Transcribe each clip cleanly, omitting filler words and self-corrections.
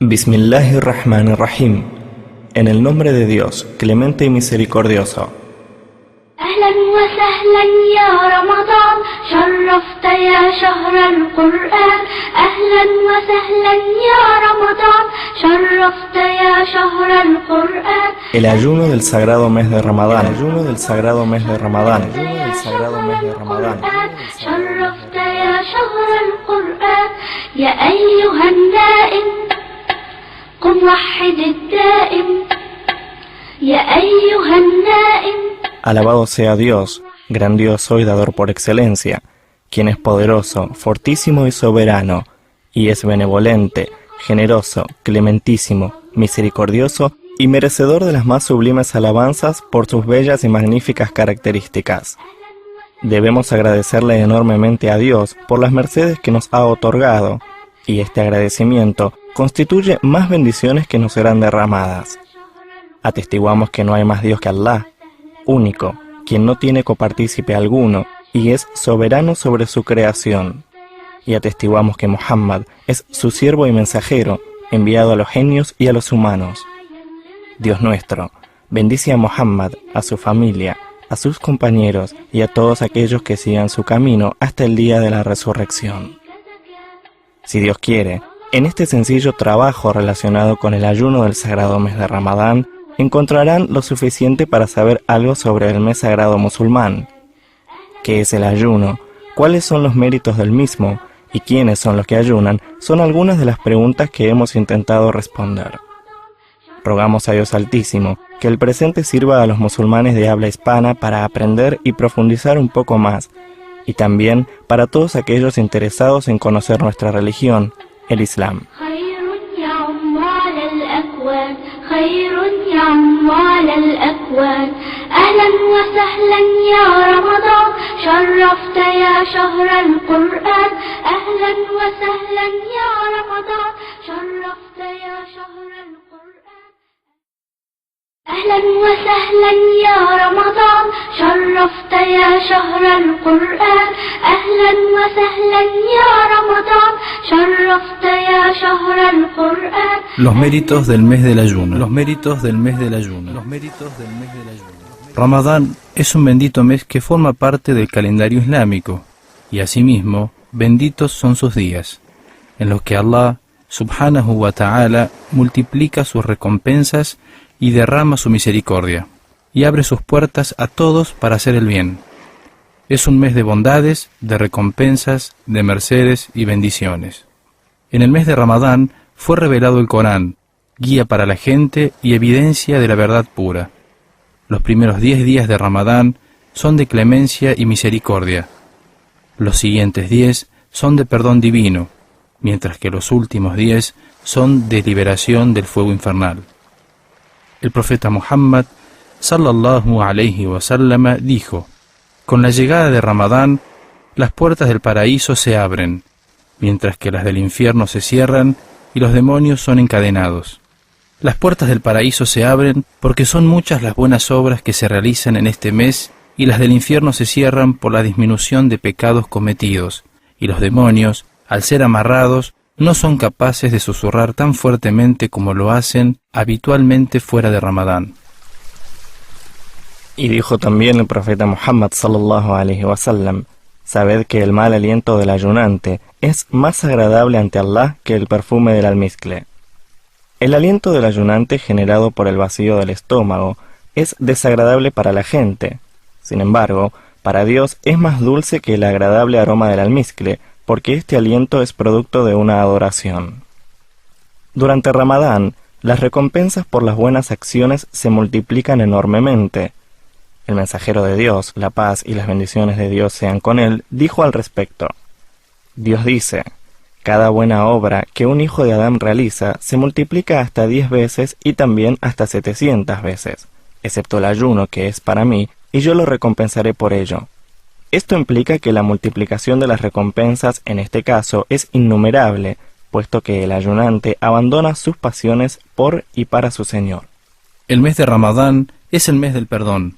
Bismillahirrahmanirrahim. En el nombre de Dios, clemente y misericordioso. أهلا وسهلا يا رمضان شرفت يا شهر القرآن أهلا وسهلا يا رمضان شرفت يا شهر القرآن. El ayuno del sagrado mes de Ramadán. El ayuno del sagrado mes de Ramadán. El ayuno del sagrado mes de Ramadán. شرفت يا شهر القرآن يا أيها النائم قم وحد الدائم يا أيها النائم. Alabado sea Dios, grandioso y dador por excelencia, quien es poderoso, fortísimo y soberano, y es benevolente, generoso, clementísimo, misericordioso y merecedor de las más sublimes alabanzas por sus bellas y magníficas características. Debemos agradecerle enormemente a Dios por las mercedes que nos ha otorgado, y este agradecimiento constituye más bendiciones que nos serán derramadas. Atestiguamos que no hay más Dios que Allah, único, quien no tiene copartícipe alguno, y es soberano sobre su creación. Y atestiguamos que Muhammad es su siervo y mensajero, enviado a los genios y a los humanos. Dios nuestro, bendice a Muhammad, a su familia, a sus compañeros y a todos aquellos que sigan su camino hasta el día de la resurrección. Si Dios quiere, en este sencillo trabajo relacionado con el ayuno del sagrado mes de Ramadán, encontrarán lo suficiente para saber algo sobre el mes sagrado musulmán. ¿Qué es el ayuno? ¿Cuáles son los méritos del mismo? ¿Y quiénes son los que ayunan? Son algunas de las preguntas que hemos intentado responder. Rogamos a Dios Altísimo que el presente sirva a los musulmanes de habla hispana para aprender y profundizar un poco más, y también para todos aquellos interesados en conocer nuestra religión, el Islam. خير يا عمال الأكوان أهلا وسهلا يا رمضان شرفت يا شهر القرآن أهلا وسهلا يا رمضان شرفت يا شهر القرآن أهلا وسهلا يا رمضان شرفت يا شهر القرآن أهلا وسهلا يا رمضان شرفت يا شهر القرآن. Los méritos del mes del ayuno. Los méritos del mes del ayuno. Los méritos del mes del ayuno. Ramadán es un bendito mes que forma parte del calendario islámico, y asimismo, benditos son sus días, en los que Allah, subhanahu wa ta'ala, multiplica sus recompensas y derrama su misericordia, y abre sus puertas a todos para hacer el bien. Es un mes de bondades, de recompensas, de mercedes y bendiciones. En el mes de Ramadán fue revelado el Corán, guía para la gente y evidencia de la verdad pura. Los primeros 10 días de Ramadán son de clemencia y misericordia. Los siguientes 10 son de perdón divino, mientras que los últimos 10 son de liberación del fuego infernal. El profeta Muhammad, sallallahu alayhi wa sallam, dijo: con la llegada de Ramadán, las puertas del paraíso se abren, mientras que las del infierno se cierran y los demonios son encadenados. Las puertas del paraíso se abren porque son muchas las buenas obras que se realizan en este mes, y las del infierno se cierran por la disminución de pecados cometidos, y los demonios, al ser amarrados, no son capaces de susurrar tan fuertemente como lo hacen habitualmente fuera de Ramadán. Y dijo también el profeta Muhammad sallallahu alaihi wasallam: sabed que el mal aliento del ayunante es más agradable ante Allah que el perfume del almizcle. El aliento del ayunante generado por el vacío del estómago es desagradable para la gente. Sin embargo, para Dios es más dulce que el agradable aroma del almizcle, porque este aliento es producto de una adoración. Durante Ramadán, las recompensas por las buenas acciones se multiplican enormemente. El mensajero de Dios, la paz y las bendiciones de Dios sean con él, dijo al respecto: Dios dice, cada buena obra que un hijo de Adán realiza se multiplica hasta 10 veces y también hasta 700 veces, excepto el ayuno que es para mí, y yo lo recompensaré por ello. Esto implica que la multiplicación de las recompensas en este caso es innumerable, puesto que el ayunante abandona sus pasiones por y para su Señor. El mes de Ramadán es el mes del perdón.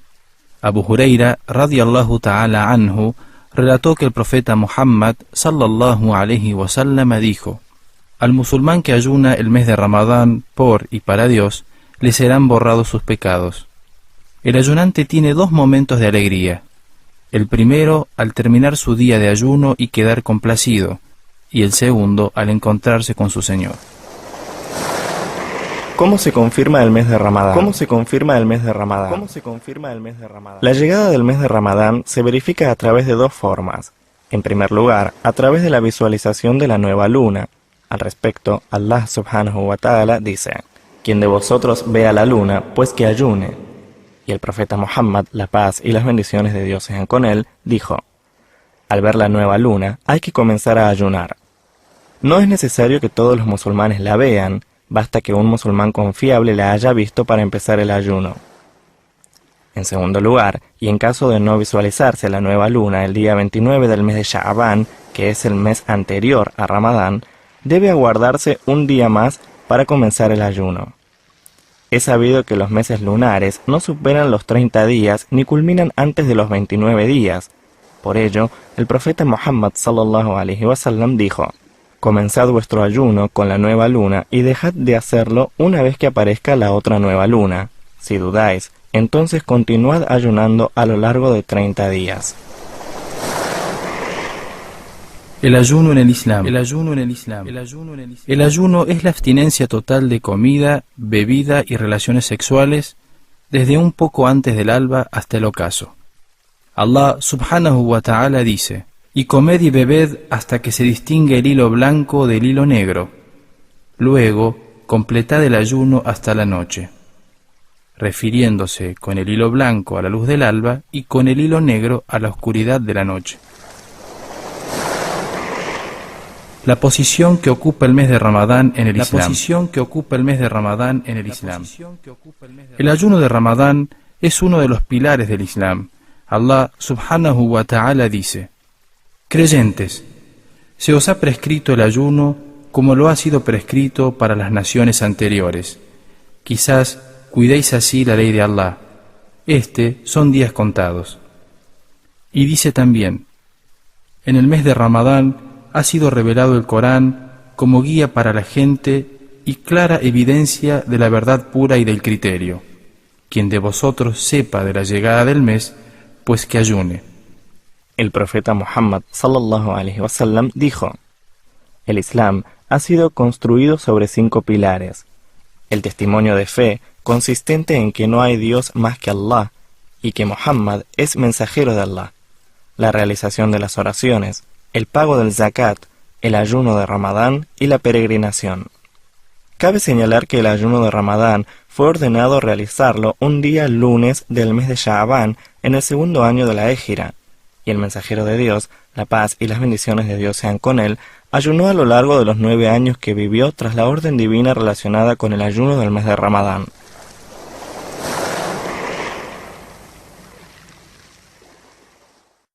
Abu Huraira, radiyallahu ta'ala anhu, relató que el profeta Muhammad, sallallahu alayhi wa sallam, dijo: Al musulmán que ayuna el mes de Ramadán por y para Dios, le serán borrados sus pecados. El ayunante tiene dos momentos de alegría. El primero, al terminar su día de ayuno y quedar complacido, y el segundo, al encontrarse con su Señor. ¿Cómo se confirma el mes de Ramadán? ¿Cómo se confirma el mes de Ramadán? ¿Cómo se confirma el mes de Ramadán? La llegada del mes de Ramadán se verifica a través de dos formas. En primer lugar, a través de la visualización de la nueva luna. Al respecto, Allah subhanahu wa ta'ala dice: quien de vosotros vea la luna, pues que ayune. Y el profeta Muhammad, la paz y las bendiciones de Dios sean con él, dijo: al ver la nueva luna, hay que comenzar a ayunar. No es necesario que todos los musulmanes la vean, basta que un musulmán confiable la haya visto para empezar el ayuno. En segundo lugar, y en caso de no visualizarse la nueva luna el día 29 del mes de Sha'ban, que es el mes anterior a Ramadán, debe aguardarse un día más para comenzar el ayuno. Es sabido que los meses lunares no superan los 30 días ni culminan antes de los 29 días. Por ello, el profeta Muhammad sallallahu alaihi wasallam dijo: comenzad vuestro ayuno con la nueva luna y dejad de hacerlo una vez que aparezca la otra nueva luna. Si dudáis, entonces continuad ayunando a lo largo de 30 días. El ayuno en el Islam. El ayuno en el Islam. El ayuno es la abstinencia total de comida, bebida y relaciones sexuales desde un poco antes del alba hasta el ocaso. Allah subhanahu wa ta'ala dice: y comed y bebed hasta que se distingue el hilo blanco del hilo negro. Luego, completad el ayuno hasta la noche, refiriéndose con el hilo blanco a la luz del alba y con el hilo negro a la oscuridad de la noche. La posición que ocupa el mes de Ramadán en el Islam. El ayuno de Ramadán es uno de los pilares del Islam. Allah subhanahu wa ta'ala dice: creyentes, se os ha prescrito el ayuno como lo ha sido prescrito para las naciones anteriores. Quizás cuidéis así la ley de Allah. Son días contados. Y dice también: en el mes de Ramadán ha sido revelado el Corán como guía para la gente y clara evidencia de la verdad pura y del criterio. Quien de vosotros sepa de la llegada del mes, pues que ayune. El profeta Muhammad sallallahu alaihi wasallam dijo: el Islam ha sido construido sobre 5 pilares. El testimonio de fe, consistente en que no hay Dios más que Allah y que Muhammad es mensajero de Allah. La realización de las oraciones, el pago del zakat, el ayuno de Ramadán y la peregrinación. Cabe señalar que el ayuno de Ramadán fue ordenado realizarlo un día lunes del mes de Sha'ban en el segundo año de la Égira, y el mensajero de Dios, la paz y las bendiciones de Dios sean con él, ayunó a lo largo de los 9 años que vivió tras la orden divina relacionada con el ayuno del mes de Ramadán.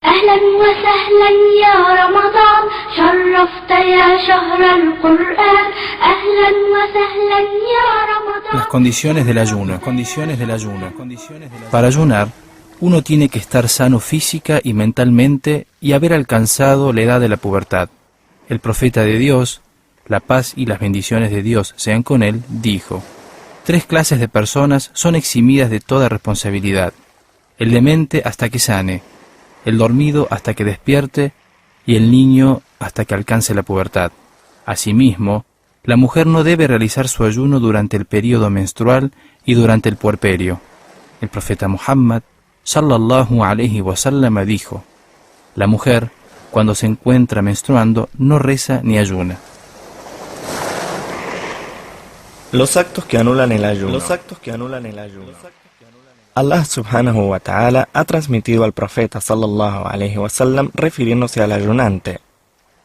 أهلا وسهلا يا رمضان شرفت يا شهر القرآن أهلا وسهلا يا رمضان. Las condiciones del ayuno. Para ayunar, uno tiene que estar sano física y mentalmente y haber alcanzado la edad de la pubertad. El profeta de Dios, la paz y las bendiciones de Dios sean con él, dijo: 3 clases de personas son eximidas de toda responsabilidad: el demente hasta que sane, el dormido hasta que despierte y el niño hasta que alcance la pubertad. Asimismo, la mujer no debe realizar su ayuno durante el período menstrual y durante el puerperio. El profeta Muhammad sallallahu alaihi wasallam dijo: la mujer, cuando se encuentra menstruando, no reza ni ayuna. Los actos que anulan el ayuno. Allah subhanahu wa ta'ala ha transmitido al profeta sallallahu alaihi wasallam refiriéndose al ayunante: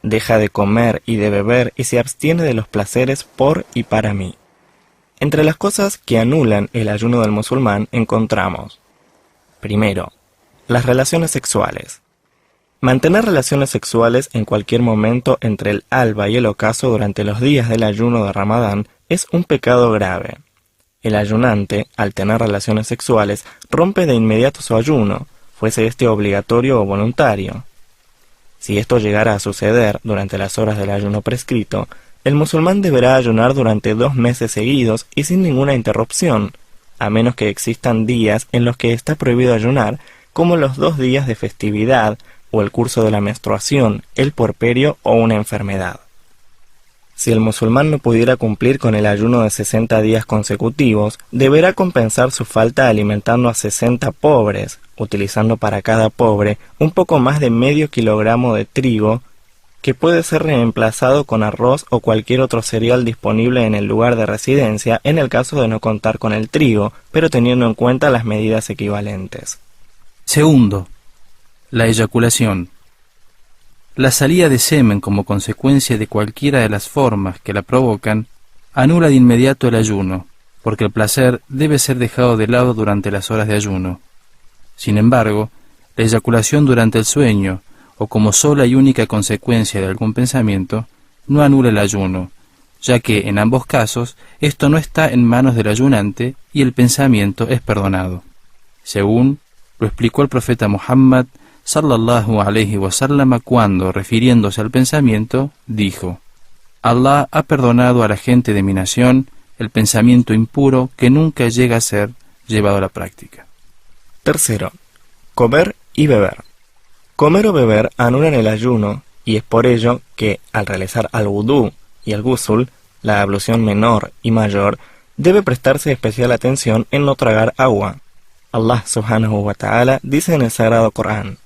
deja de comer y de beber y se abstiene de los placeres por y para mí. Entre las cosas que anulan el ayuno del musulmán encontramos: primero, las relaciones sexuales. Mantener relaciones sexuales en cualquier momento entre el alba y el ocaso durante los días del ayuno de Ramadán es un pecado grave. El ayunante, al tener relaciones sexuales, rompe de inmediato su ayuno, fuese este obligatorio o voluntario. Si esto llegara a suceder durante las horas del ayuno prescrito, el musulmán deberá ayunar durante 2 meses seguidos y sin ninguna interrupción, a menos que existan días en los que está prohibido ayunar, como los 2 días de festividad, o el curso de la menstruación, el puerperio o una enfermedad. Si el musulmán no pudiera cumplir con el ayuno de 60 días consecutivos, deberá compensar su falta alimentando a 60 pobres, utilizando para cada pobre un poco más de medio kilogramo de trigo, que puede ser reemplazado con arroz o cualquier otro cereal disponible en el lugar de residencia en el caso de no contar con el trigo, pero teniendo en cuenta las medidas equivalentes. Segundo, la eyaculación. La salida de semen como consecuencia de cualquiera de las formas que la provocan anula de inmediato el ayuno, porque el placer debe ser dejado de lado durante las horas de ayuno. Sin embargo, la eyaculación durante el sueño, o como sola y única consecuencia de algún pensamiento, no anula el ayuno, ya que en ambos casos esto no está en manos del ayunante y el pensamiento es perdonado, según lo explicó el profeta Muhammad sallallahu alayhi wa sallam cuando, refiriéndose al pensamiento, dijo: Allah ha perdonado a la gente de mi nación el pensamiento impuro que nunca llega a ser llevado a la práctica. Tercero, comer y beber. Comer o beber anulan el ayuno, y es por ello que, al realizar al-wudú y el ghusl, la ablución menor y mayor, debe prestarse especial atención en no tragar agua. Allah subhanahu wa ta'ala dice en el Sagrado Corán: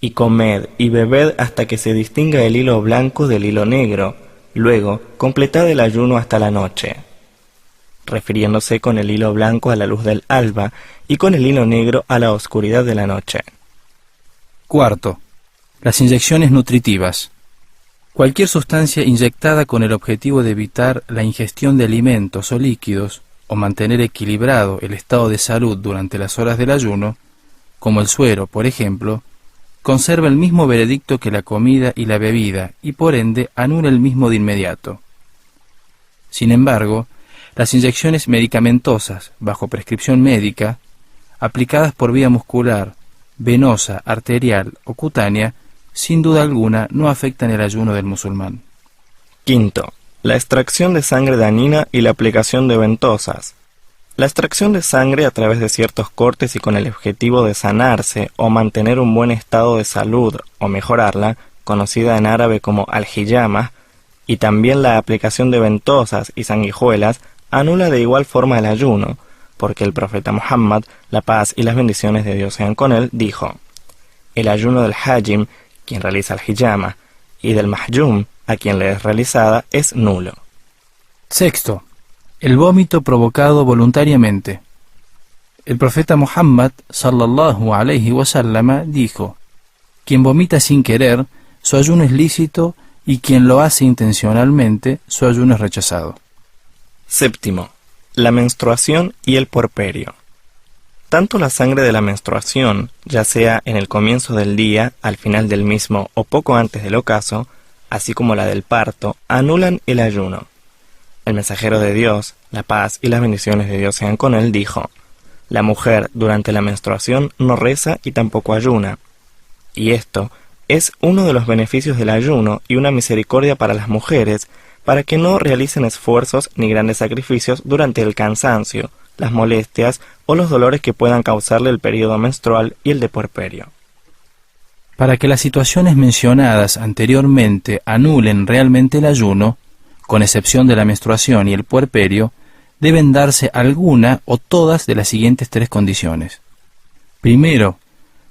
y comed y bebed hasta que se distinga el hilo blanco del hilo negro, luego completad el ayuno hasta la noche, refiriéndose con el hilo blanco a la luz del alba y con el hilo negro a la oscuridad de la noche. Cuarto, las inyecciones nutritivas. Cualquier sustancia inyectada con el objetivo de evitar la ingestión de alimentos o líquidos o mantener equilibrado el estado de salud durante las horas del ayuno, como el suero, por ejemplo, conserva el mismo veredicto que la comida y la bebida y por ende anula el mismo de inmediato. Sin embargo, las inyecciones medicamentosas bajo prescripción médica, aplicadas por vía muscular, venosa, arterial o cutánea, sin duda alguna no afectan el ayuno del musulmán. Quinto, la extracción de sangre dañina y la aplicación de ventosas. La extracción de sangre a través de ciertos cortes y con el objetivo de sanarse o mantener un buen estado de salud o mejorarla, conocida en árabe como al-hijama, y también la aplicación de ventosas y sanguijuelas, anula de igual forma el ayuno, porque el profeta Muhammad, la paz y las bendiciones de Dios sean con él, dijo: el ayuno del hajim, quien realiza el hijama, y del mahjum, a quien le es realizada, es nulo. Sexto, el vómito provocado voluntariamente. El profeta Muhammad sallallahu alayhi wa sallam dijo: quien vomita sin querer, su ayuno es lícito, y quien lo hace intencionalmente, su ayuno es rechazado. Séptimo, la menstruación y el puerperio. Tanto la sangre de la menstruación, ya sea en el comienzo del día, al final del mismo o poco antes del ocaso, así como la del parto, anulan el ayuno. El mensajero de Dios, la paz y las bendiciones de Dios sean con él, dijo: la mujer durante la menstruación no reza y tampoco ayuna. Y esto es uno de los beneficios del ayuno y una misericordia para las mujeres, para que no realicen esfuerzos ni grandes sacrificios durante el cansancio, las molestias o los dolores que puedan causarle el periodo menstrual y el de puerperio. Para que las situaciones mencionadas anteriormente anulen realmente el ayuno, con excepción de la menstruación y el puerperio, deben darse alguna o todas de las siguientes 3 condiciones. Primero,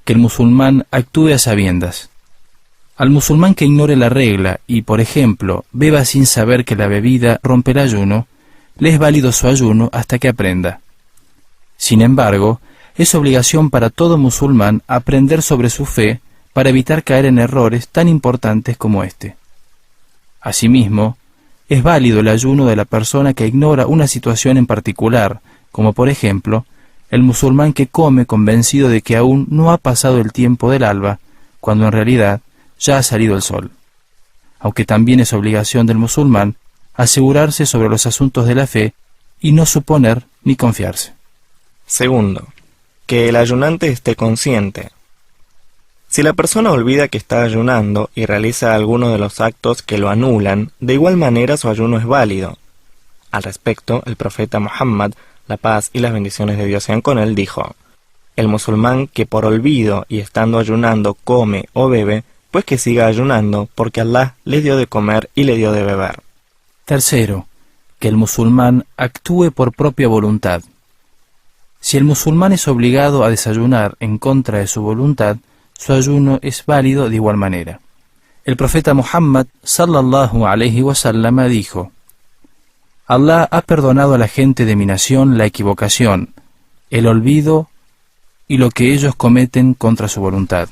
que el musulmán actúe a sabiendas. Al musulmán que ignore la regla y, por ejemplo, beba sin saber que la bebida rompe el ayuno, le es válido su ayuno hasta que aprenda. Sin embargo, es obligación para todo musulmán aprender sobre su fe para evitar caer en errores tan importantes como este. Asimismo, es válido el ayuno de la persona que ignora una situación en particular, como por ejemplo, el musulmán que come convencido de que aún no ha pasado el tiempo del alba, cuando en realidad ya ha salido el sol. Aunque también es obligación del musulmán asegurarse sobre los asuntos de la fe y no suponer ni confiarse. Segundo, que el ayunante esté consciente. Si la persona olvida que está ayunando y realiza alguno de los actos que lo anulan, de igual manera su ayuno es válido. Al respecto, el profeta Muhammad, la paz y las bendiciones de Dios sean con él, dijo: el musulmán que por olvido y estando ayunando come o bebe, pues que siga ayunando, porque Allah le dio de comer y le dio de beber. Tercero, que el musulmán actúe por propia voluntad. Si el musulmán es obligado a desayunar en contra de su voluntad, su ayuno es válido de igual manera. El profeta Muhammad sallallahu alaihi wasallam dijo: Allah ha perdonado a la gente de mi nación la equivocación, el olvido y lo que ellos cometen contra su voluntad.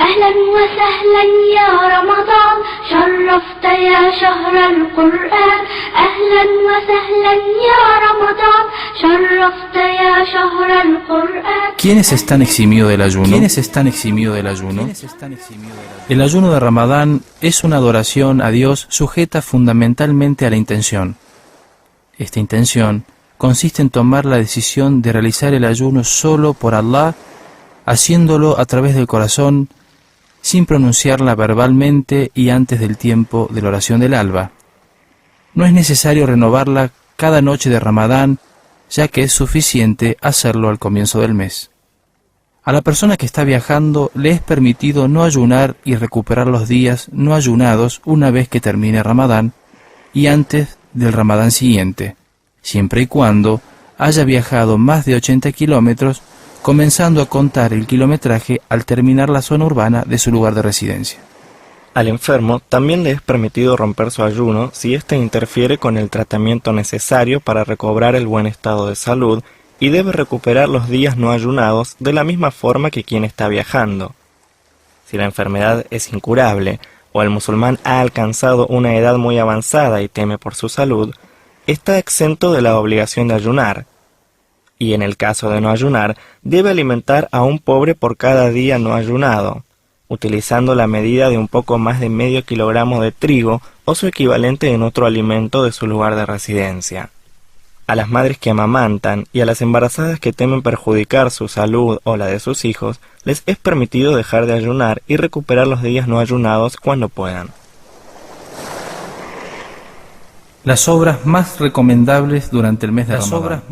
أهلا وسهلا يا رمضان شرفت يا شهر القرآن أهلا وسهلا يا رمضان شرفت يا شهر القرآن. ¿Quiénes están eximidos del ayuno? El ayuno de Ramadán es una adoración a Dios sujeta fundamentalmente a la intención. Esta intención consiste en tomar la decisión de realizar el ayuno solo por Allah, haciéndolo a través del corazón, sin pronunciarla verbalmente y antes del tiempo de la oración del alba. No es necesario renovarla cada noche de Ramadán, ya que es suficiente hacerlo al comienzo del mes. A la persona que está viajando le es permitido no ayunar y recuperar los días no ayunados una vez que termine Ramadán y antes del Ramadán siguiente, siempre y cuando haya viajado más de 80 kilómetros, comenzando a contar el kilometraje al terminar la zona urbana de su lugar de residencia. Al enfermo también le es permitido romper su ayuno si éste interfiere con el tratamiento necesario para recobrar el buen estado de salud y debe recuperar los días no ayunados de la misma forma que quien está viajando. Si la enfermedad es incurable o el musulmán ha alcanzado una edad muy avanzada y teme por su salud, está exento de la obligación de ayunar. Y en el caso de no ayunar, debe alimentar a un pobre por cada día no ayunado, utilizando la medida de un poco más de medio kilogramo de trigo o su equivalente en otro alimento de su lugar de residencia. A las madres que amamantan y a las embarazadas que temen perjudicar su salud o la de sus hijos, les es permitido dejar de ayunar y recuperar los días no ayunados cuando puedan. Las obras más recomendables durante el mes de Ramadán.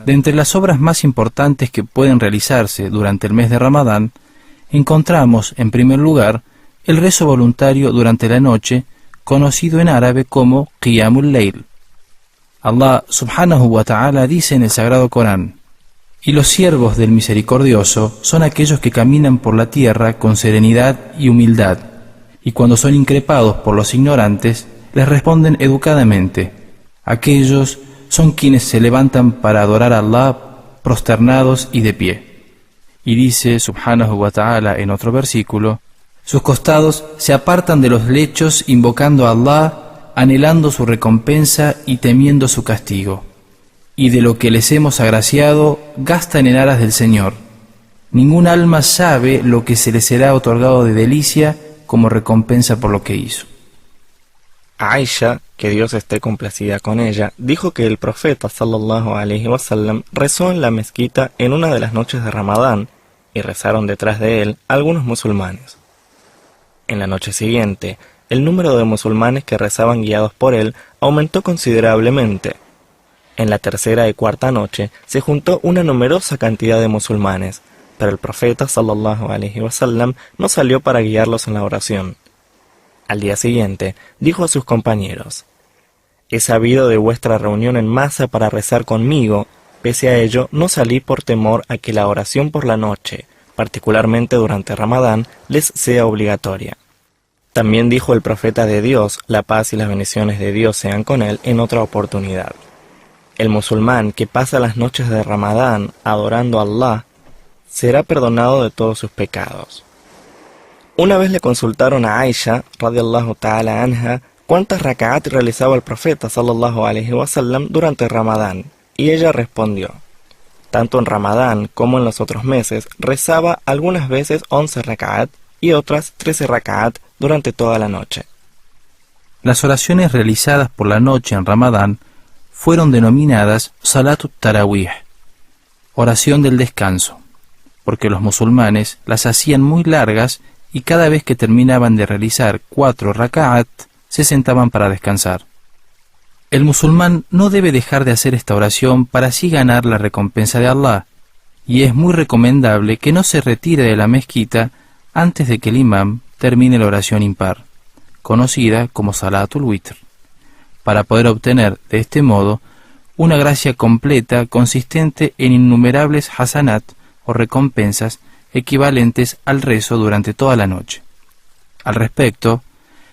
De entre las obras más importantes que pueden realizarse durante el mes de Ramadán, encontramos, en primer lugar, el rezo voluntario durante la noche, conocido en árabe como Qiyamul Layl. Allah subhanahu wa ta'ala dice en el Sagrado Corán: y los siervos del Misericordioso son aquellos que caminan por la tierra con serenidad y humildad, y cuando son increpados por los ignorantes, les responden educadamente. Aquellos son quienes se levantan para adorar a Allah prosternados y de pie. Y dice subhanahu wa ta'ala en otro versículo: sus costados se apartan de los lechos invocando a Allah, anhelando su recompensa y temiendo su castigo. Y de lo que les hemos agraciado, gastan en aras del Señor. Ningún alma sabe lo que se les será otorgado de delicia como recompensa por lo que hizo. Aisha, que Dios esté complacida con ella, dijo que el profeta sallallahu alaihi wasallam rezó en la mezquita en una de las noches de Ramadán y rezaron detrás de él algunos musulmanes. En la noche siguiente, el número de musulmanes que rezaban guiados por él aumentó considerablemente. En la tercera y cuarta noche se juntó una numerosa cantidad de musulmanes, pero el profeta sallallahu alaihi wasallam no salió para guiarlos en la oración. Al día siguiente, dijo a sus compañeros: he sabido de vuestra reunión en masa para rezar conmigo, pese a ello no salí por temor a que la oración por la noche, particularmente durante Ramadán, les sea obligatoria. También dijo el profeta de Dios, la paz y las bendiciones de Dios sean con él, en otra oportunidad: el musulmán que pasa las noches de Ramadán adorando a Allah, será perdonado de todos sus pecados. Una vez le consultaron a Aisha, radiallahu ta'ala anha, cuántas raka'at realizaba el profeta sallallahu alaihi wasallam durante Ramadán, y ella respondió: tanto en Ramadán como en los otros meses, rezaba algunas veces 11 raka'at y otras 13 raka'at durante toda la noche. Las oraciones realizadas por la noche en Ramadán fueron denominadas Salatut Tarawih, oración del descanso, porque los musulmanes las hacían muy largas y cada vez que terminaban de realizar 4 raka'at, se sentaban para descansar. El musulmán no debe dejar de hacer esta oración para así ganar la recompensa de Allah, y es muy recomendable que no se retire de la mezquita antes de que el imam termine la oración impar, conocida como Salatul Witr, para poder obtener de este modo una gracia completa consistente en innumerables hasanat o recompensas equivalentes al rezo durante toda la noche. Al respecto,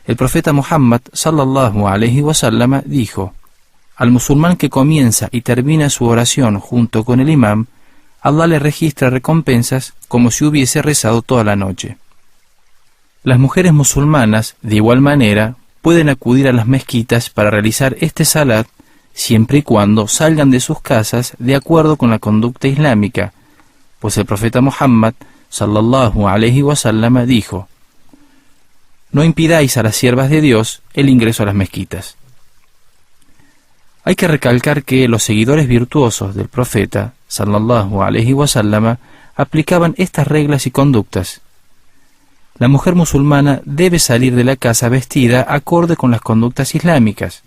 el profeta Muhammad sallallahu alaihi wasallam dijo: al musulmán que comienza y termina su oración junto con el imam, Allah le registra recompensas como si hubiese rezado toda la noche. Las mujeres musulmanas, de igual manera, pueden acudir a las mezquitas para realizar este salat siempre y cuando salgan de sus casas de acuerdo con la conducta islámica, pues el profeta Muhammad sallallahu alaihi wasallam dijo: no impidáis a las siervas de Dios el ingreso a las mezquitas. Hay que recalcar que los seguidores virtuosos del profeta sallallahu alaihi wasallam aplicaban estas reglas y conductas. La mujer musulmana debe salir de la casa vestida acorde con las conductas islámicas,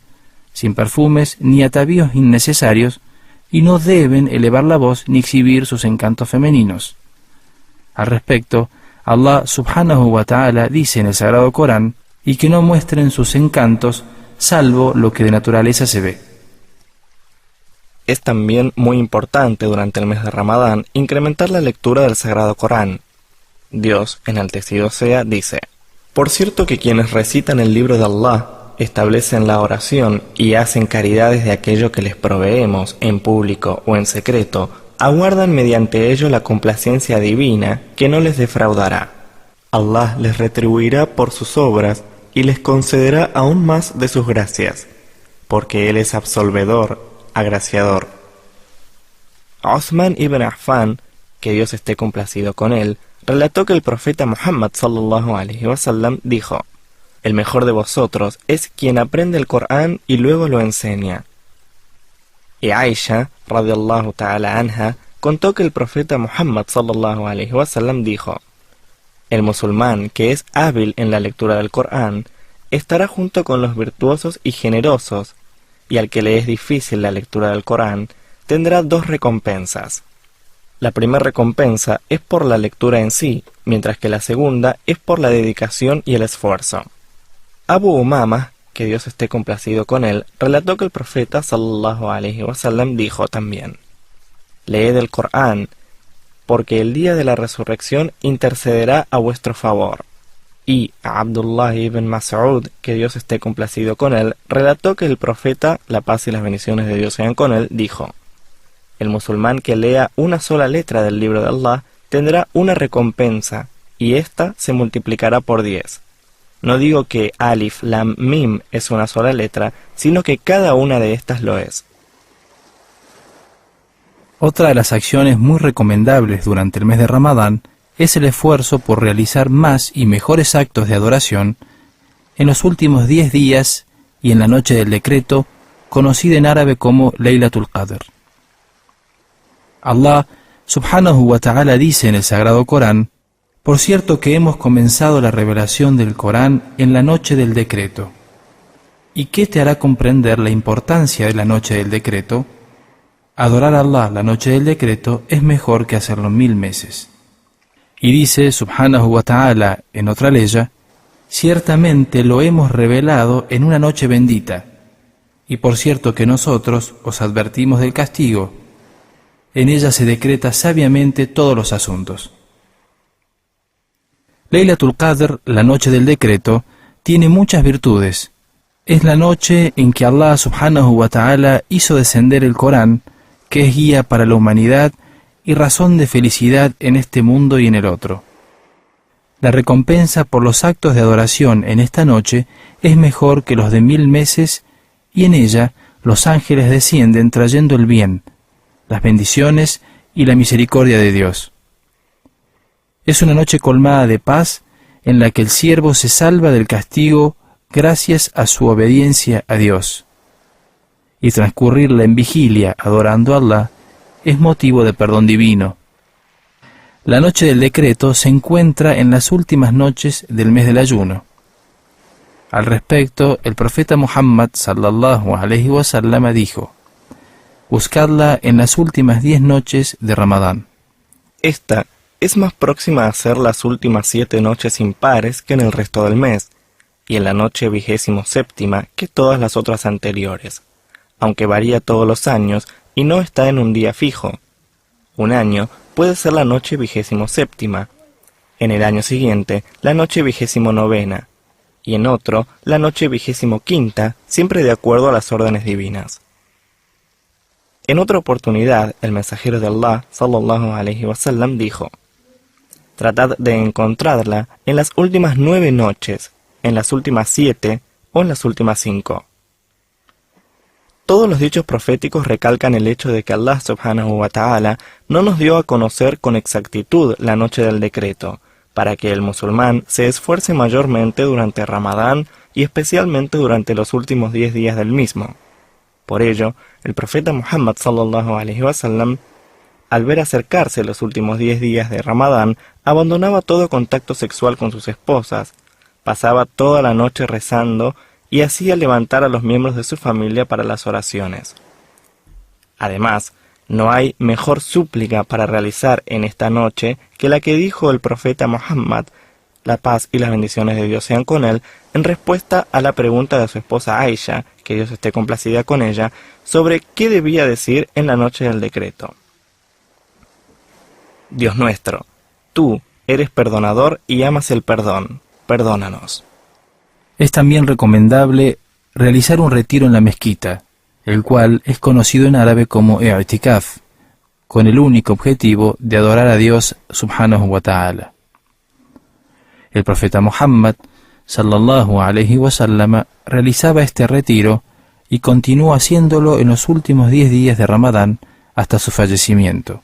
sin perfumes ni atavíos innecesarios, y no deben elevar la voz ni exhibir sus encantos femeninos. Al respecto, Allah subhanahu wa ta'ala dice en el Sagrado Corán: y que no muestren sus encantos salvo lo que de naturaleza se ve. Es también muy importante durante el mes de Ramadán incrementar la lectura del Sagrado Corán. Dios, enaltecido sea, dice: por cierto que quienes recitan el libro de Allah, establecen la oración y hacen caridades de aquello que les proveemos, en público o en secreto, aguardan mediante ello la complacencia divina que no les defraudará. Allah les retribuirá por sus obras y les concederá aún más de sus gracias, porque Él es absolvedor, agraciador. Uthman ibn Affan, que Dios esté complacido con él, relató que el profeta Muhammad sallallahu alaihi wasallam dijo: el mejor de vosotros es quien aprende el Corán y luego lo enseña. Y Aisha, radiyallahu ta'ala anha, contó que el profeta Muhammad sallallahu alaihi wasallam dijo: el musulmán que es hábil en la lectura del Corán estará junto con los virtuosos y generosos, y al que le es difícil la lectura del Corán tendrá 2 recompensas. La primera recompensa es por la lectura en sí, mientras que la segunda es por la dedicación y el esfuerzo. Abu Umama, que Dios esté complacido con él, relató que el profeta sallallahu alaihi wasallam dijo también: leed el Corán, porque el día de la resurrección intercederá a vuestro favor. Y Abdullah ibn Mas'ud, que Dios esté complacido con él, relató que el profeta, la paz y las bendiciones de Dios sean con él, dijo: el musulmán que lea una sola letra del libro de Allah tendrá una recompensa, y ésta se multiplicará por 10. No digo que Alif, Lam, Mim es una sola letra, sino que cada una de estas lo es. Otra de las acciones muy recomendables durante el mes de Ramadán es el esfuerzo por realizar más y mejores actos de adoración en los últimos 10 días y en la noche del decreto, conocida en árabe como Laylatul Qadr. Allah subhanahu wa ta'ala dice en el Sagrado Corán: por cierto que hemos comenzado la revelación del Corán en la noche del decreto. ¿Y qué te hará comprender la importancia de la noche del decreto? Adorar a Allah la noche del decreto es mejor que hacerlo 1000 meses. Y dice subhanahu wa ta'ala en otra leya: ciertamente lo hemos revelado en una noche bendita, y por cierto que nosotros os advertimos del castigo. En ella se decreta sabiamente todos los asuntos. Laylatul Qadr, la noche del decreto, tiene muchas virtudes. Es la noche en que Allah subhanahu wa ta'ala hizo descender el Corán, que es guía para la humanidad y razón de felicidad en este mundo y en el otro. La recompensa por los actos de adoración en esta noche es mejor que los de 1000 meses, y en ella los ángeles descienden trayendo el bien, las bendiciones y la misericordia de Dios. Es una noche colmada de paz en la que el siervo se salva del castigo gracias a su obediencia a Dios. y transcurrirla en vigilia adorando a Allah es motivo de perdón divino. La noche del decreto se encuentra en las últimas noches del mes del ayuno. Al respecto, el profeta Muhammad sallallahu alaihi wasallam dijo: buscadla en las últimas 10 noches de Ramadán. Esta es más próxima a ser las últimas 7 noches impares que en el resto del mes, y en la noche 27ª que todas las otras anteriores, aunque varía todos los años y no está en un día fijo. Un año puede ser la noche 27ª, en el año siguiente la noche 29ª, y en otro la noche 25ª, siempre de acuerdo a las órdenes divinas. En otra oportunidad, el mensajero de Allah, sallallahu alaihi wasallam, dijo: tratad de encontrarla en las últimas 9 noches, en las últimas 7 o en las últimas 5. Todos los dichos proféticos recalcan el hecho de que Allah subhanahu wa ta'ala no nos dio a conocer con exactitud la noche del decreto, para que el musulmán se esfuerce mayormente durante Ramadán y especialmente durante los últimos 10 días del mismo. Por ello, el profeta Muhammad sallallahu alaihi wasallam, al ver acercarse los últimos 10 días de Ramadán, abandonaba todo contacto sexual con sus esposas, pasaba toda la noche rezando y hacía levantar a los miembros de su familia para las oraciones. Además, no hay mejor súplica para realizar en esta noche que la que dijo el profeta Muhammad, la paz y las bendiciones de Dios sean con él, en respuesta a la pregunta de su esposa Aisha, que Dios esté complacida con ella, sobre qué debía decir en la noche del decreto. Dios nuestro, tú eres perdonador y amas el perdón, perdónanos. Es también recomendable realizar un retiro en la mezquita, el cual es conocido en árabe como i'tikaf, con el único objetivo de adorar a Dios subhanahu wa ta'ala. El profeta Muhammad sallallahu alaihi wasallam realizaba este retiro y continuó haciéndolo en los últimos 10 días de Ramadán hasta su fallecimiento.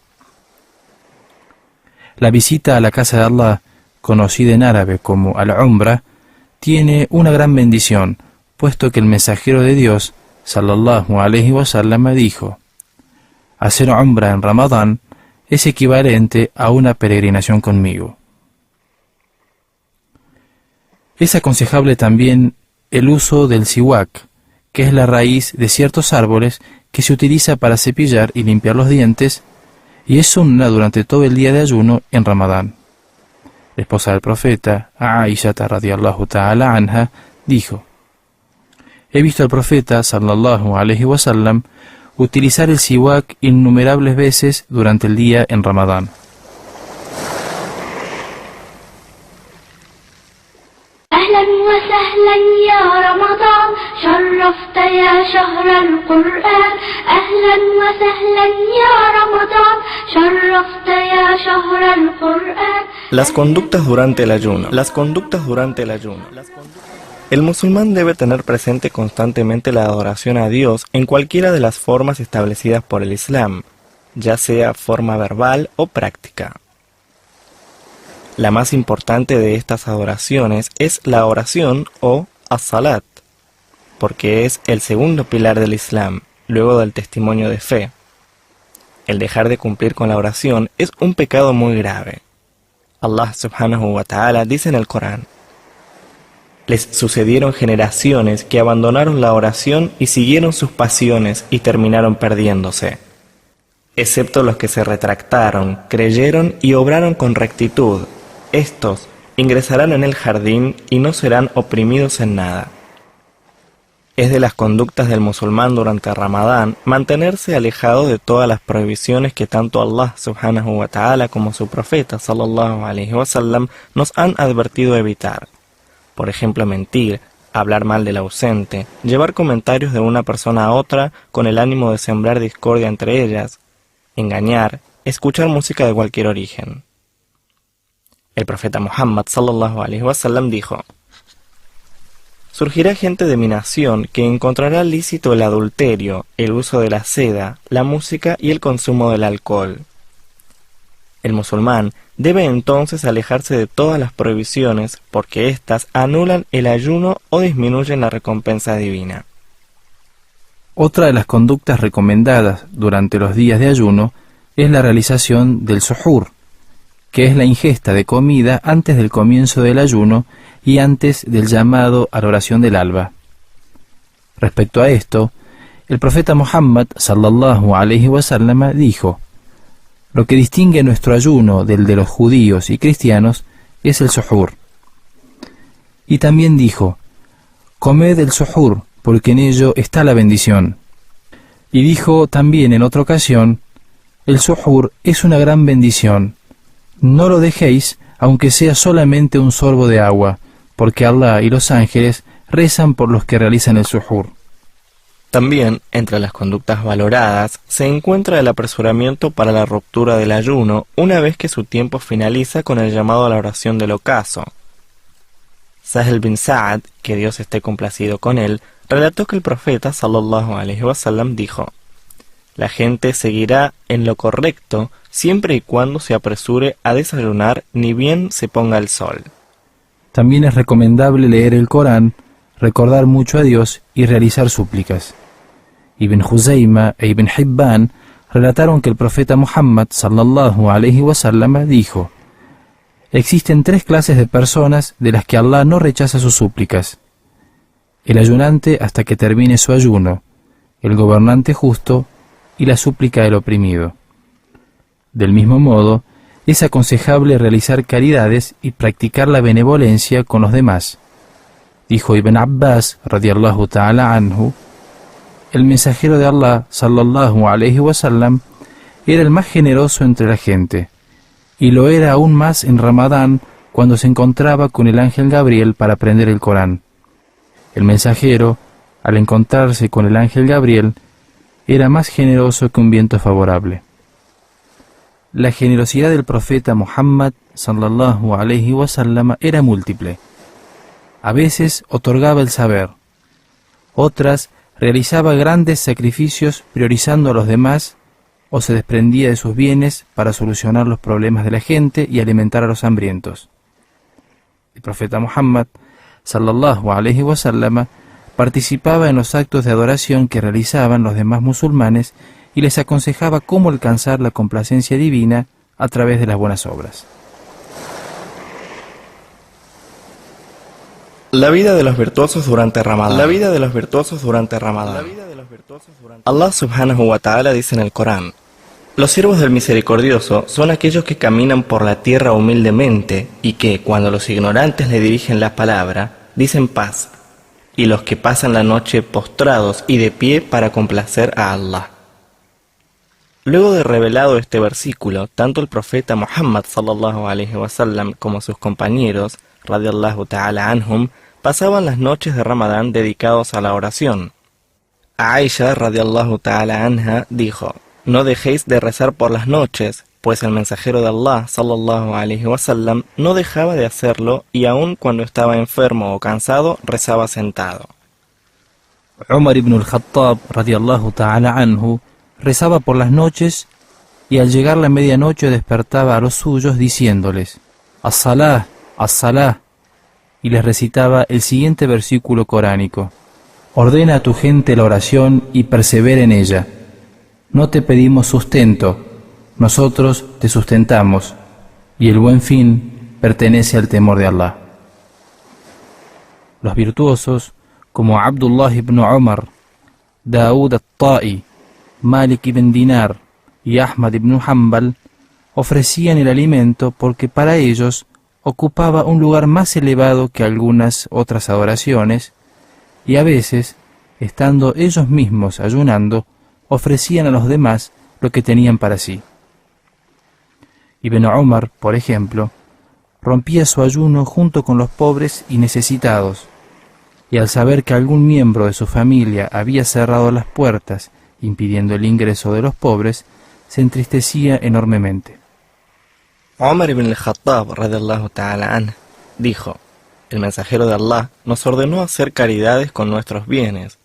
La visita a la casa de Allah, conocida en árabe como al-Umrah, tiene una gran bendición, puesto que el mensajero de Dios, sallallahu alaihi wasallam, dijo: hacer Umrah en Ramadán es equivalente a una peregrinación conmigo. Es aconsejable también el uso del siwak, que es la raíz de ciertos árboles que se utiliza para cepillar y limpiar los dientes, y es sunna durante todo el día de ayuno en Ramadán. La esposa del profeta, Aisha radhiyallahu ta'ala anha, dijo: he visto al profeta sallallahu alaihi wasallam utilizar el siwak innumerables veces durante el día en Ramadán. أهلا وسهلا يا رمضان شرفت يا شهر القرآن أهلا وسهلا يا رمضان شرفت يا شهر القرآن. Las conductas durante el ayuno. El musulmán debe tener presente constantemente la adoración a Dios en cualquiera de las formas establecidas por el Islam, ya sea forma verbal o práctica. La más importante de estas adoraciones es la oración o as-salat, porque es el segundo pilar del Islam, luego del testimonio de fe. El dejar de cumplir con la oración es un pecado muy grave. Allah subhanahu wa ta'ala dice en el Corán: les sucedieron generaciones que abandonaron la oración y siguieron sus pasiones y terminaron perdiéndose, excepto los que se retractaron, creyeron y obraron con rectitud. Estos ingresarán en el jardín y no serán oprimidos en nada. Es de las conductas del musulmán durante Ramadán mantenerse alejado de todas las prohibiciones que tanto Allah subhanahu wa ta'ala como su profeta sallallahu alaihi wasallam nos han advertido evitar. Por ejemplo, mentir, hablar mal del ausente, llevar comentarios de una persona a otra con el ánimo de sembrar discordia entre ellas, engañar, escuchar música de cualquier origen. El profeta Muhammad sallallahu alaihi wasallam dijo: surgirá gente de mi nación que encontrará lícito el adulterio, el uso de la seda, la música y el consumo del alcohol. El musulmán debe entonces alejarse de todas las prohibiciones porque éstas anulan el ayuno o disminuyen la recompensa divina. Otra de las conductas recomendadas durante los días de ayuno es la realización del suhur, que es la ingesta de comida antes del comienzo del ayuno y antes del llamado a la oración del alba. Respecto a esto, el profeta Muhammad sallallahu alaihi wasallam dijo: lo que distingue nuestro ayuno del de los judíos y cristianos es el suhur. Y también dijo: comed el suhur, porque en ello está la bendición. Y dijo también en otra ocasión: el suhur es una gran bendición. No lo dejéis, aunque sea solamente un sorbo de agua, porque Allah y los ángeles rezan por los que realizan el suhur. También, entre las conductas valoradas, se encuentra el apresuramiento para la ruptura del ayuno una vez que su tiempo finaliza con el llamado a la oración del ocaso. Sahl bin Sa'ad, que Dios esté complacido con él, relató que el profeta sallallahu alaihi wasallam dijo: la gente seguirá en lo correcto siempre y cuando se apresure a desayunar ni bien se ponga el sol. También es recomendable leer el Corán, recordar mucho a Dios y realizar súplicas. Ibn Huzayma e Ibn Hibban relataron que el profeta Muhammad sallallahu alaihi wasallam dijo: existen 3 clases de personas de las que Allah no rechaza sus súplicas: el ayunante hasta que termine su ayuno, el gobernante justo y la súplica del oprimido. Del mismo modo, es aconsejable realizar caridades y practicar la benevolencia con los demás. Dijo Ibn Abbas radiyallahu ta'ala anhu: el mensajero de Allah sallallahu alaihi wasallam era el más generoso entre la gente, y lo era aún más en Ramadán, cuando se encontraba con el ángel Gabriel para aprender el Corán. El mensajero, al encontrarse con el ángel Gabriel, era más generoso que un viento favorable. La generosidad del profeta Muhammad sallallahu alaihi wasallam era múltiple. A veces otorgaba el saber, otras realizaba grandes sacrificios priorizando a los demás, o se desprendía de sus bienes para solucionar los problemas de la gente y alimentar a los hambrientos. El profeta Muhammad sallallahu alaihi wasallam participaba en los actos de adoración que realizaban los demás musulmanes y les aconsejaba cómo alcanzar la complacencia divina a través de las buenas obras. La vida de los virtuosos durante Ramadán. La vida de los virtuosos durante Ramadán. Allah subhanahu wa ta'ala dice en el Corán: los siervos del misericordioso son aquellos que caminan por la tierra humildemente y que, cuando los ignorantes le dirigen la palabra, dicen paz, y los que pasan la noche postrados y de pie para complacer a Allah. Luego de revelado este versículo, tanto el profeta Muhammad sallallahu alaihi wasallam como sus compañeros radiyallahu ta'ala anhum pasaban las noches de Ramadán dedicados a la oración. Aisha radiyallahu ta'ala anha dijo: no dejéis de rezar por las noches, pues el mensajero de Allah sallallahu alaihi wasallam no dejaba de hacerlo, y aun cuando estaba enfermo o cansado rezaba sentado. Umar ibn al-Khattab radiyallahu ta'ala anhu rezaba por las noches, y al llegar la medianoche despertaba a los suyos diciéndoles: as-salah, as-salah, y les recitaba el siguiente versículo coránico: ordena a tu gente la oración y persevera en ella. No te pedimos sustento, nosotros te sustentamos, y el buen fin pertenece al temor de Allah. Los virtuosos, como Abdullah ibn Umar, Daud al-Ta'i, Malik ibn Dinar y Ahmad ibn Hanbal, ofrecían el alimento porque para ellos ocupaba un lugar más elevado que algunas otras adoraciones, y a veces, estando ellos mismos ayunando, ofrecían a los demás lo que tenían para sí. Ibn Umar, por ejemplo, rompía su ayuno junto con los pobres y necesitados, y al saber que algún miembro de su familia había cerrado las puertas, impidiendo el ingreso de los pobres, se entristecía enormemente. Umar ibn al-Khattab radiyallahu ta'ala anhu dijo: el mensajero de Allah nos ordenó hacer caridades con nuestros bienes.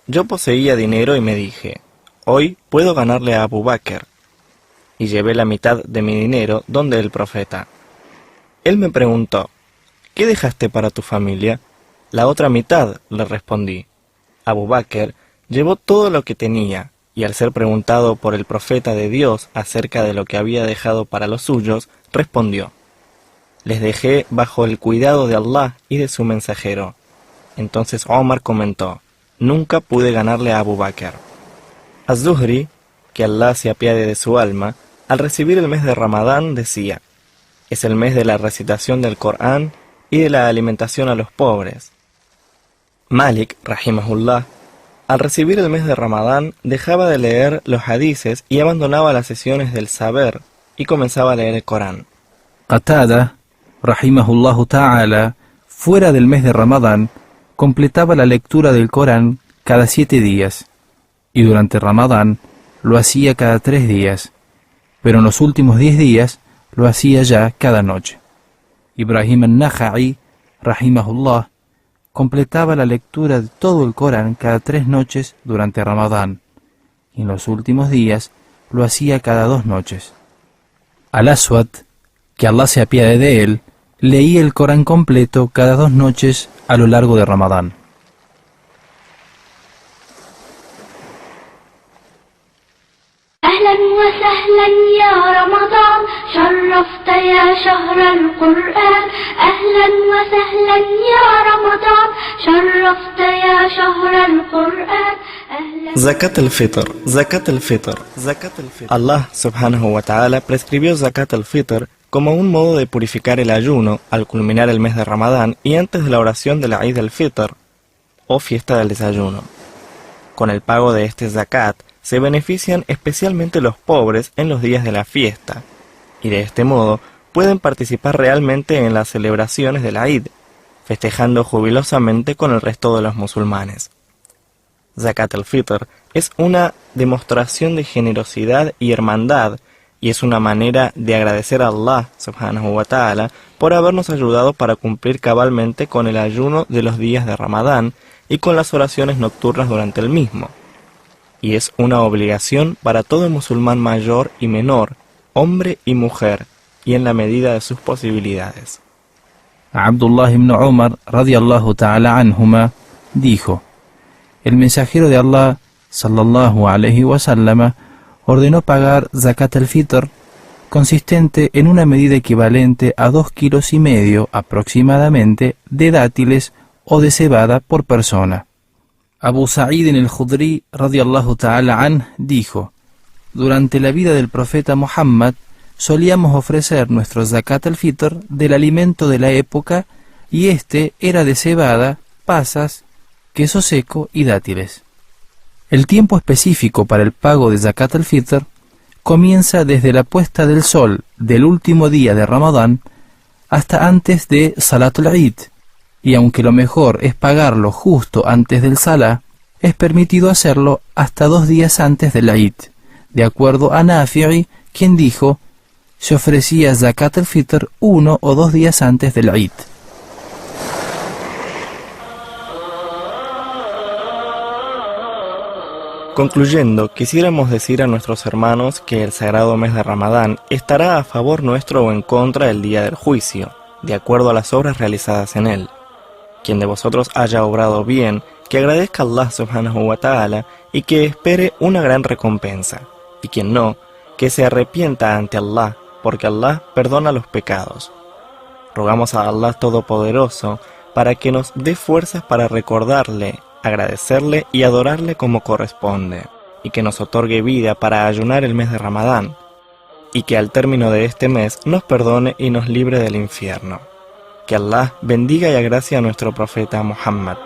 Yo poseía dinero y me dije: hoy puedo ganarle a Abu Bakr. Y llevé la mitad de mi dinero donde el profeta. Él me preguntó: ¿qué dejaste para tu familia? La otra mitad, le respondí. Abu Bakr llevó todo lo que tenía, y al ser preguntado por el profeta de Dios acerca de lo que había dejado para los suyos, respondió: les dejé bajo el cuidado de Allah y de su mensajero. Entonces Omar comentó: nunca pude ganarle a Abu Bakr. Az-Zuhri, que Allah se apiade de su alma, al recibir el mes de Ramadán decía: es el mes de la recitación del Corán y de la alimentación a los pobres. Malik, rahimahullah, al recibir el mes de Ramadán dejaba de leer los hadices y abandonaba las sesiones del saber y comenzaba a leer el Corán. Qatada, rahimahullahu ta'ala, fuera del mes de Ramadán, completaba la lectura del Corán cada 7 días, y durante Ramadán lo hacía cada 3 días, pero en los últimos 10 días lo hacía ya cada noche. Ibrahim an-Nakha'i, rahimahullah, completaba la lectura de todo el Corán cada 3 noches durante Ramadán, y en los últimos días lo hacía cada 2 noches. Al-Aswad, que Allah se apiade de él, leía el Corán completo cada 2 noches a lo largo de Ramadán. أهلا وسهلا يا رمضان شرفت يا شهر القرآن أهلا وسهلا يا رمضان شرفت يا شهر القرآن Zakat al-Fitr, Zakat al-Fitr, Zakat al-Fitr. Allah subhanahu wa ta'ala prescribió Zakat al-Fitr como un modo de purificar el ayuno al culminar el mes de Ramadán y antes de la oración de la Eid al-Fitr, o fiesta del desayuno. Con el pago de este Zakat, se benefician especialmente los pobres en los días de la fiesta, y de este modo pueden participar realmente en las celebraciones de la Eid, festejando jubilosamente con el resto de los musulmanes. Zakat al-Fitr es una demostración de generosidad y hermandad, y es una manera de agradecer a Allah subhanahu wa ta'ala por habernos ayudado para cumplir cabalmente con el ayuno de los días de Ramadán y con las oraciones nocturnas durante el mismo. Y es una obligación para todo musulmán mayor y menor, hombre y mujer, y en la medida de sus posibilidades. Abdullah ibn Umar, radiyallahu ta'ala anhuma, dijo: el mensajero de Allah, sallallahu alayhi wa sallama, ordenó pagar Zakat al-Fitr, consistente en una medida equivalente a 2,5 kilos aproximadamente de dátiles o de cebada por persona. Abu Sa'id al-Khudri, radiyallahu ta'ala anh, dijo: durante la vida del profeta Muhammad solíamos ofrecer nuestro Zakat al-Fitr del alimento de la época, y este era de cebada, pasas, queso seco y dátiles. El tiempo específico para el pago de Zakat al-Fitr comienza desde la puesta del sol del último día de Ramadán hasta antes de Salatul Eid, y aunque lo mejor es pagarlo justo antes del Salah, es permitido hacerlo hasta 2 días antes del Eid, de acuerdo a Nafi'i, quien dijo: se ofrecía Zakat al-Fitr 1 o 2 días antes del Eid. Concluyendo, quisiéramos decir a nuestros hermanos que el sagrado mes de Ramadán estará a favor nuestro o en contra el día del juicio, de acuerdo a las obras realizadas en él. Quien de vosotros haya obrado bien, que agradezca a Allah subhanahu wa ta'ala y que espere una gran recompensa, y quien no, que se arrepienta ante Allah, porque Allah perdona los pecados. Rogamos a Allah Todopoderoso para que nos dé fuerzas para recordarle, agradecerle y adorarle como corresponde, y que nos otorgue vida para ayunar el mes de Ramadán, y que al término de este mes nos perdone y nos libre del infierno. Que Allah bendiga y agracie a nuestro profeta Muhammad.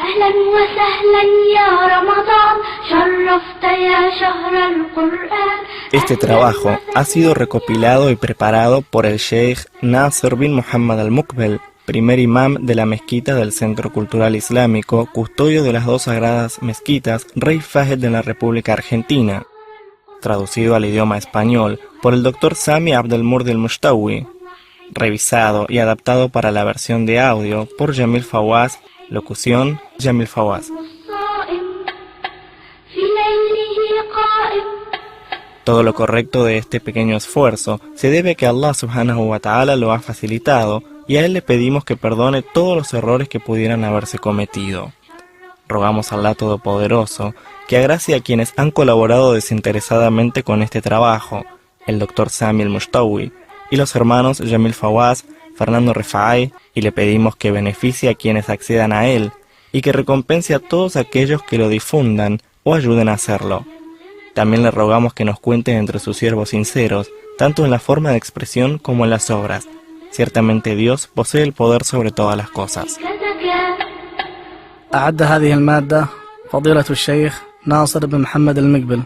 أهلا وسهلا يا رمضان شرفت يا شهر القرآن. Este trabajo ha sido recopilado y preparado por el Sheikh Nasser bin Muhammad al-Muqbil, primer imam de la mezquita del Centro Cultural Islámico, custodio de las 2 sagradas mezquitas Rey Fahd de la República Argentina, traducido al idioma español por el Dr. Sami Abdelmurdi al-Mushtawi, revisado y adaptado para la versión de audio por Jamil Fawaz, locución Jamil Fawaz. Todo lo correcto de este pequeño esfuerzo se debe a que Allah subhanahu wa ta'ala lo ha facilitado y a Él le pedimos que perdone todos los errores que pudieran haberse cometido. Rogamos a Allah Todopoderoso que agracie a quienes han colaborado desinteresadamente con este trabajo, el Dr. Sami al-Mushtawi y los hermanos Jamil Fawaz, Fernando Refai, y le pedimos que beneficie a quienes accedan a él y que recompense a todos aquellos que lo difundan o ayuden a hacerlo. También le rogamos que nos cuente entre sus siervos sinceros, tanto en la forma de expresión como en las obras. Ciertamente Dios posee el poder sobre todas las cosas. أعد هذه المادة فضيلة الشيخ ناصر بن محمد المقبل.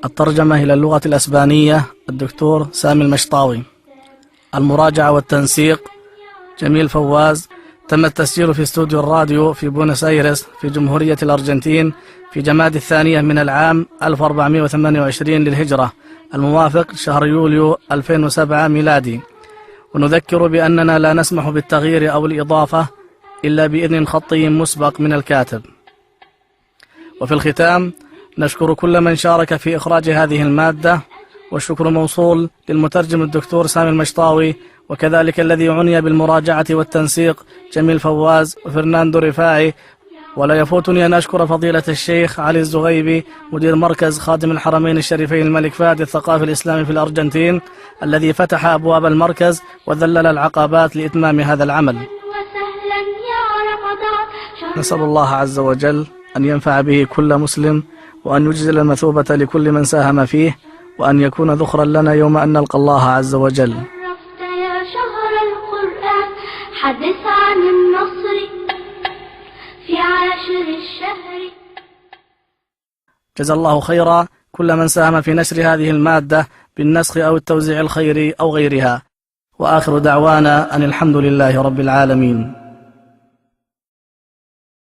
الترجمة إلى اللغة الأسبانية الدكتور سامي المشطاوي. المراجعة والتنسيق جميل فواز. تم التسجيل في استوديو الراديو في بونس آيرس في جمهورية الأرجنتين في جماد الثانية من العام 1428 للهجرة، الموافق شهر يوليو 2007 ميلادي. ونذكر بأننا لا نسمح بالتغيير أو الإضافة إلا بإذن خطي مسبق من الكاتب. وفي الختام نشكر كل من شارك في إخراج هذه المادة، والشكر موصول للمترجم الدكتور سامي المشطاوي، وكذلك الذي عني بالمراجعة والتنسيق جميل فواز وفرناندو رفاعي. ولا يفوتني أن أشكر فضيلة الشيخ علي الزغيبي مدير مركز خادم الحرمين الشريفين الملك فهد الثقافي الإسلامي في الأرجنتين، الذي فتح أبواب المركز وذلل العقبات لإتمام هذا العمل. نسأل الله عز وجل أن ينفع به كل مسلم، وأن يجزل المثوبة لكل من ساهم فيه، وأن يكون ذخرا لنا يوم أن نلقى الله عز وجل. شرفت يا شهر القرآن، حدث عن النصر في عاشر الشهر. جزا الله خيرا كل من ساهم في نشر هذه المادة بالنسخ أو التوزيع الخيري أو غيرها، وآخر دعوانا أن الحمد لله رب العالمين.